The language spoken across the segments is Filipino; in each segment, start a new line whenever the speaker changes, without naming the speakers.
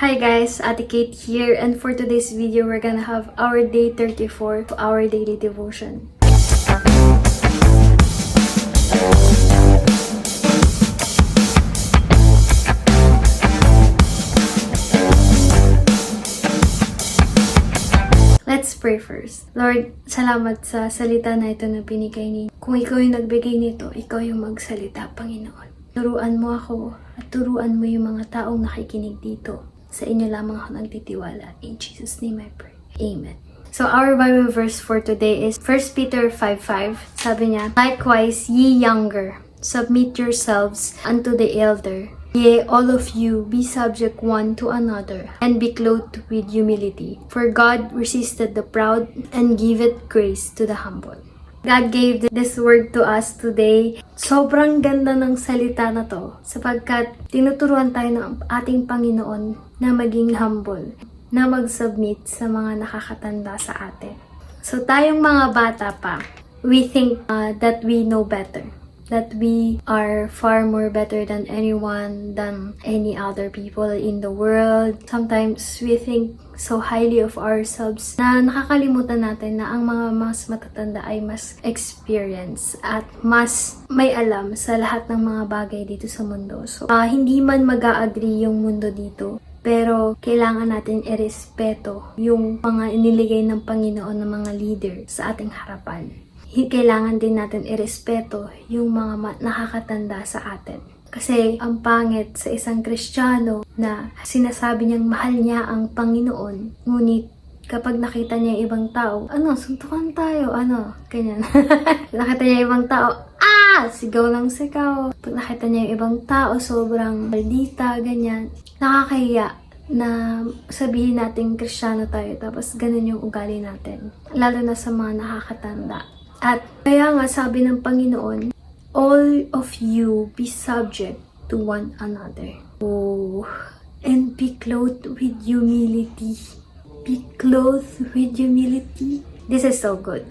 Hi guys, Ate Kate here, and for today's video, we're gonna have our day 34 of our daily devotion. Let's pray first. Lord, salamat sa salita na ito na binigay niyo. Kung ikaw yung nagbigay nito, ikaw yung magsalita, Panginoon. Turuan mo ako at turuan mo yung mga taong nakikinig dito. Sa inyo lamang ako nagtitiwala. In Jesus' name I pray. Amen. So our Bible verse for today is 1 Peter 5:5. Sabi niya, "Likewise, ye younger, submit yourselves unto the elder. Yea, all of you, be subject one to another, and be clothed with humility. For God resisted the proud, and giveth grace to the humble." God gave this word to us today. Sobrang ganda ng salita na to sapagkat tinuturuan tayo ng ating Panginoon na maging humble, na mag-submit sa mga nakakatanda sa atin. So tayong mga bata pa, we think that we know better. That we are far more better than anyone, than any other people in the world. Sometimes we think so highly of ourselves na nakakalimutan natin na ang mga mas matatanda ay mas experience at mas may alam sa lahat ng mga bagay dito sa mundo. So, hindi man mag-a-agree yung mundo dito, pero kailangan natin irespeto yung mga iniligay ng Panginoon ng mga leader sa ating harapan. Kailangan din natin irespeto yung mga nakakatanda sa atin. Kasi ang pangit sa isang Kristiyano na sinasabi niyang mahal niya ang Panginoon, ngunit kapag nakita niya yung ibang tao, suntukan tayo, ganyan. Nakita niya yung ibang tao, sigaw lang sigaw. Pag nakita niya yung ibang tao, sobrang maldita, ganyan. Nakakahiya na sabihin natin Kristiyano tayo, tapos ganun yung ugali natin. Lalo na sa mga nakakatanda. At kaya nga sabi ng Panginoon, all of you be subject to one another. Oh, and be clothed with humility. Be clothed with humility. This is so good.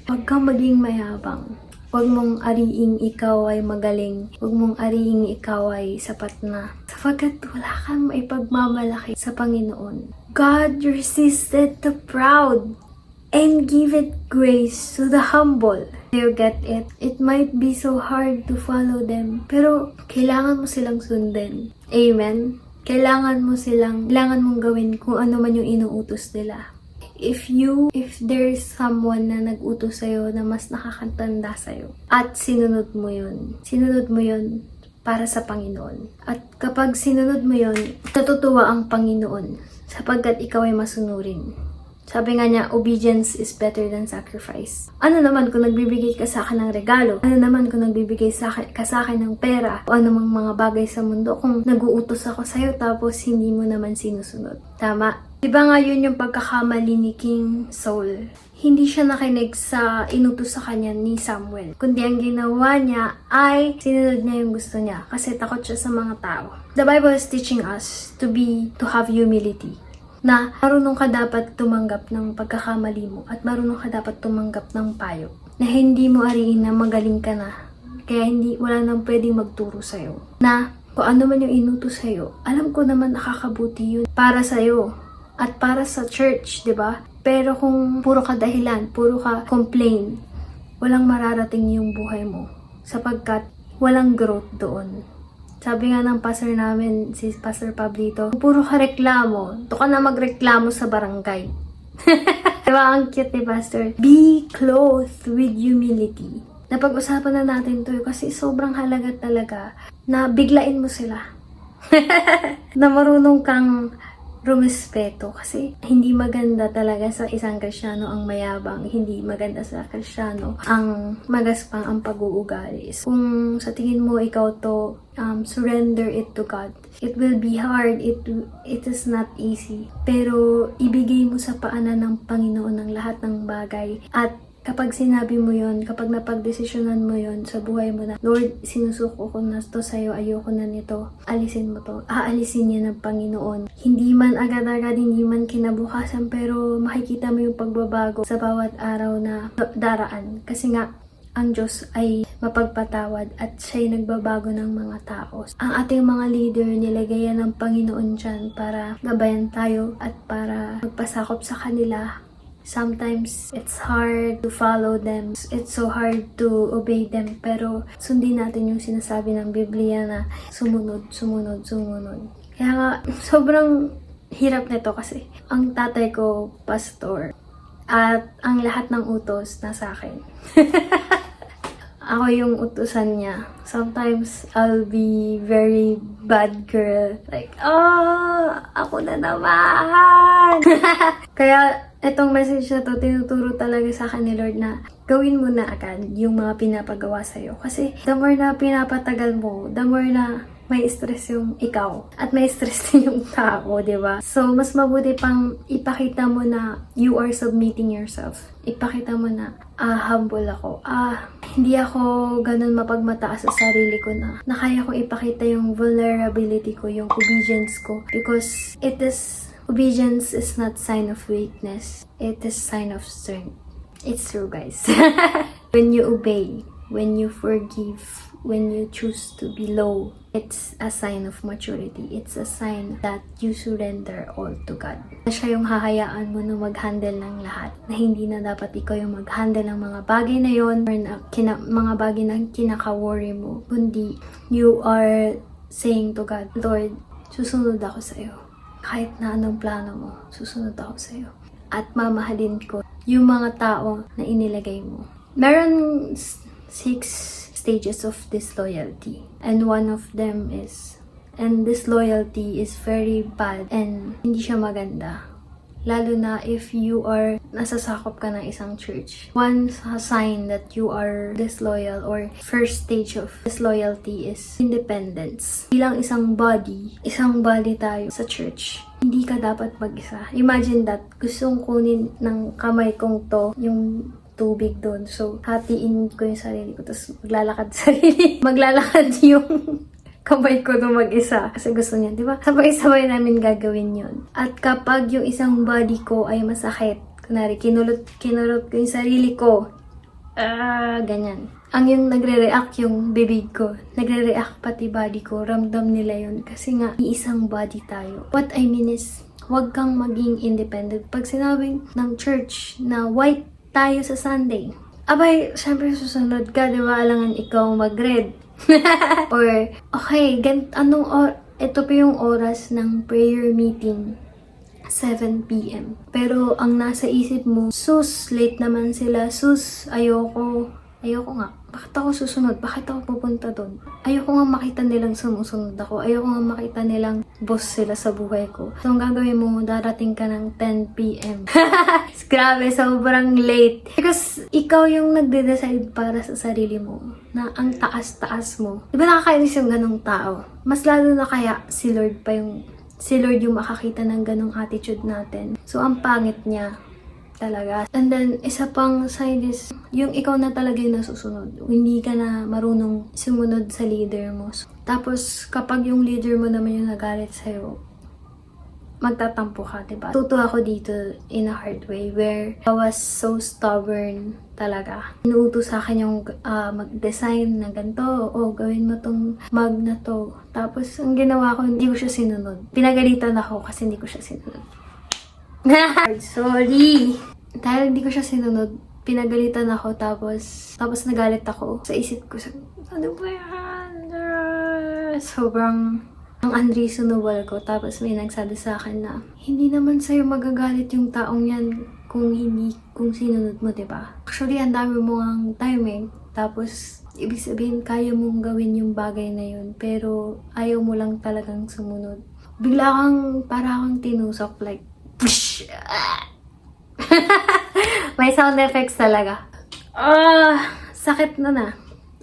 Huwag kang maging mayabang. Huwag mong ariing ikaw ay magaling. Huwag mong ariing ikaw ay sapat na. Sapagkat wala kang maipagmamalaki sa Panginoon. God resisted the proud and give it grace to the humble. You get it? It might be so hard to follow them, pero kailangan mo silang sundin. Amen? Kailangan mong gawin kung ano man yung inuutos nila. If there is someone na nag-utos sa'yo na mas nakakatanda sa'yo, at sinunod mo yun para sa Panginoon. At kapag sinunod mo yun, natutuwa ang Panginoon sapagkat ikaw ay masunurin. Sabi nga niya, obedience is better than sacrifice. Ano naman kung nagbibigay ka sa akin ng regalo? Ano naman kung nagbibigay ka sa akin ng pera? O anumang mga bagay sa mundo kung nag-uutos ako sa'yo tapos hindi mo naman sinusunod? Tama? Diba nga yun yung pagkakamali ni King Saul? Hindi siya nakinig sa inutos sa kanya ni Samuel. Kundi ang ginawa niya ay sinunod niya yung gusto niya kasi takot siya sa mga tao. The Bible is teaching us to have humility. Na marunong ka dapat tumanggap ng pagkakamali mo at marunong ka dapat tumanggap ng payo. Na hindi mo ariin na magaling ka na. Kaya wala nang pwedeng magturo sa'yo. Na kung ano man yung inutos sa'yo, alam ko naman nakakabuti yun para sa'yo at para sa church, di ba? Pero kung puro ka dahilan, puro ka complain, walang mararating yung buhay mo. Sapagkat walang growth doon. Sabi nga ng pastor namin, si Pastor Pablito, puro ka reklamo. Ito ka na magreklamo sa barangay. Diba? Ang cute ni Pastor. Be clothed with humility. Napag-usapan na natin to kasi sobrang halaga talaga na biglain mo sila. Na marunong kang rumespeto kasi hindi maganda talaga sa isang Kristiyano ang mayabang, hindi maganda sa Kristiyano ang magaspang ang pag-uugali. Kung sa tingin mo ikaw to, surrender it to God. It will be hard, it is not easy, pero ibigay mo sa paanan ng Panginoon ang lahat ng bagay at kapag sinabi mo yon, kapag napagdesisyonan mo yon sa buhay mo na, Lord, sinusuko ko na to sa'yo, ayoko na nito, alisin mo to. Aalisin niya ng Panginoon. Hindi man agad-agad, hindi man kinabukasan, pero makikita mo yung pagbabago sa bawat araw na daraan. Kasi nga, ang Diyos ay mapagpatawad at siya'y nagbabago ng mga tao. Ang ating mga leader, nilagay yan ng Panginoon dyan para gabayan tayo at para magpasakop sa kanila. Sometimes, it's hard to follow them. It's so hard to obey them. Pero, sundin natin yung sinasabi ng Biblia na sumunod, sumunod, sumunod. Kaya nga, sobrang hirap nito kasi ang tatay ko, pastor. At ang lahat ng utos nasa akin. Ako yung utusan niya. Sometimes, I'll be very bad girl. Like, ako na naman! Kaya, itong message na to, tinuturo talaga sa akin ni Lord na gawin mo na agad yung mga pinapagawa sa'yo. Kasi, the more na pinapatagal mo, the more na may stress yung ikaw. At may stress din yung tao, di ba? So, mas mabuti pang ipakita mo na you are submitting yourself. Ipakita mo na, humble ako. Hindi ako ganun mapagmataas sa sarili ko na kaya kong ipakita yung vulnerability ko, yung obedience ko. Because obedience is not sign of weakness. It is sign of strength. It's true, guys. When you obey, when you forgive, when you choose to be low, it's a sign of maturity. It's a sign that you surrender all to God. Siya yung hahayaan mo na mag-handle ng lahat. Na hindi na dapat ikaw yung mag-handle ng mga bagay na yon or mga bagay na kinaka-worry mo. Kundi, you are saying to God, Lord, susunod ako sa iyo. Kahit na anong plano mo, susunod ako sa iyo. At mamahalin ko yung mga tao na inilagay mo. Meron 6 stages of disloyalty. And one of them is, and disloyalty is very bad and hindi siya maganda. Lalo na if you are nasasakop ka ng isang church. One sign that you are disloyal or first stage of disloyalty is independence. Bilang isang body tayo sa church. Hindi ka dapat mag-isa. Imagine that, gustong kunin ng kamay kong to, yung tubig doon. So, hatiin ko yung sarili ko. Tapos, maglalakad yung kamay ko doon mag-isa. Kasi gusto niya, di ba? Sabay-sabay namin gagawin yun. At kapag yung isang body ko ay masakit, kunwari, kinulot ko yung sarili ko, ganyan. Ang yung nagre-react yung bibig ko. Nagre-react pati body ko. Ramdam nila yun. Kasi nga, isang body tayo. What I mean is, huwag kang maging independent. Pag sinabing ng church na white tayo sa Sunday, abay, syempre susunod ka, di ba? Alangan ikaw mag-red. Or, okay, ito pa yung oras ng prayer meeting. 7 p.m. Pero ang nasa isip mo, sus, late naman sila. Sus, ayoko nga. Bakit ako susunod? Bakit ako pupunta doon? Ayoko nga makita nilang sumusunod ako. Ayoko nga makita nilang boss sila sa buhay ko. So, ang gagawin mo, darating ka ng 10 p.m. Grabe, sobrang late. Because ikaw yung nagde-decide para sa sarili mo na ang taas-taas mo. Diba nakakainis yung ganong tao? Mas lalo na kaya si Lord yung makakita ng ganong attitude natin. So, ang pangit niya talaga. And then, isa pang sign is, yung ikaw na talaga yung nasusunod. Hindi ka na marunong sumunod sa leader mo. Tapos, kapag yung leader mo naman yung nagalit sa'yo, magtatampo ka, diba? Tuto ako dito in a hard way where I was so stubborn talaga. Inuutos sa akin yung mag-design na ganito, gawin mo tong mug na to. Tapos, ang ginawa ko, hindi ko siya sinunod. Pinagalitan ako kasi hindi ko siya sinunod. Sorry! Dahil hindi ko siya sinunod, pinagalitan ako, tapos nagalit ako. Sa isip ko, ano ba yan? Sobrang ang unreasonable ko. Tapos may nagsabi sa akin na, hindi naman sa'yo magagalit yung taong yan kung sinunod mo, diba? Actually, ang dami mo ang timing. Tapos, ibig sabihin, kaya mong gawin yung bagay na yun. Pero, ayaw mo lang talagang sumunod. Bigla para kang tinusok, like, may sound effects talaga. Sakit na.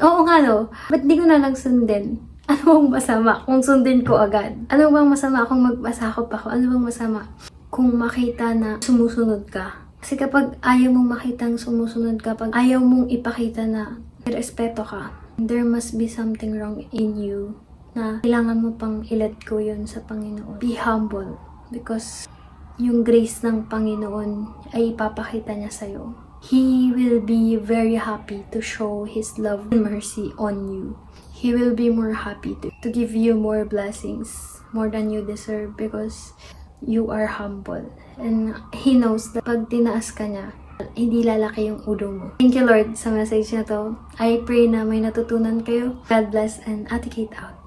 Oo nga no. Ba't di ko na lang sundin? Ano bang masama kung sundin ko agad? Ano bang masama kung magpasakop ako? Ano bang masama kung makita na sumusunod ka? Kasi kapag ayaw mong makitang sumusunod ka, pag ayaw mong ipakita na respeto ka, there must be something wrong in you na kailangan mo pang i-let go yun sa Panginoon. Be humble because yung grace ng Panginoon ay ipapakita niya sa'yo. He will be very happy to show His love and mercy on you. He will be more happy to give you more blessings, more than you deserve, because you are humble. And He knows that pag tinaas ka niya, hindi lalaki yung ulo mo. Thank you, Lord, sa message na to. I pray na may natutunan kayo. God bless, and Ate Kate out.